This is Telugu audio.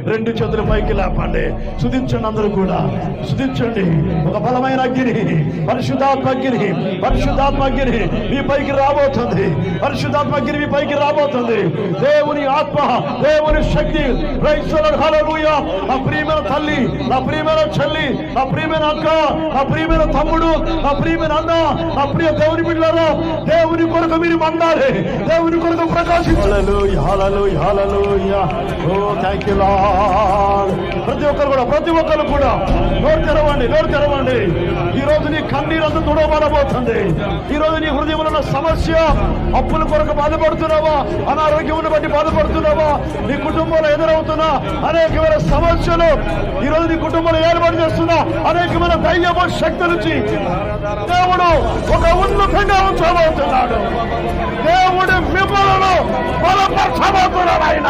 రెండు చేతుల పైకి లేపండి, స్తుతించండి. అందరూ కూడా స్తుతించండి. ఒక బలమైన అగ్ని, పరిశుద్ధాత్మ అగ్ని, పరిశుద్ధాత్మ అగ్ని మీ పైకి రాబోతుంది. పరిశుద్ధాత్మ అగ్ని మీ పైకి రాబోతుంది. దేవుని ఆత్మ, దేవుని శక్తి. ప్రైజ్ ది లార్డ్, హల్లెలూయా. నా ప్రియమైన తల్లి, నా ప్రియమైన చెల్లి, నా ప్రియమైన అక్క, నా ప్రియమైన తమ్ముడు, నా ప్రియమైన అన్న, నా ప్రియ దేవుని బిడ్డలారా, దేవుని కొరకు మీరు మండాలి, దేవుని కొరకు ప్రకాశించాలి. హల్లెలూయా, హల్లెలూయా, హల్లెలూయా. ఓ థాంక్ యూ లార్డ్. ప్రతి ఒక్కరు కూడా నోరు తెరవండి, నోరు తెరవండి. ఈ రోజు నీ కన్నీరంతా తుడవబడబోతుంది. ఈ రోజు నీ హృదయంలో ఉన్న సమస్య, అప్పుల కొరకు బాధపడుతున్నావా, అనారోగ్యం బట్టి బాధపడుతున్నావా, నీ కుటుంబంలో ఎదురవుతున్న అనేకమైన సమస్యలు, ఈ రోజు నీ కుటుంబంలో ఏర్పాటు చేస్తున్న అనేకమైన ధైర్యము, శక్తి నుంచి దేవుడు ఒక ఉన్నతంగా ఉంచబోతున్నాడు. దేవుడు మిమ్మల్ని బలపరచబోతున్నాడు ఆయన.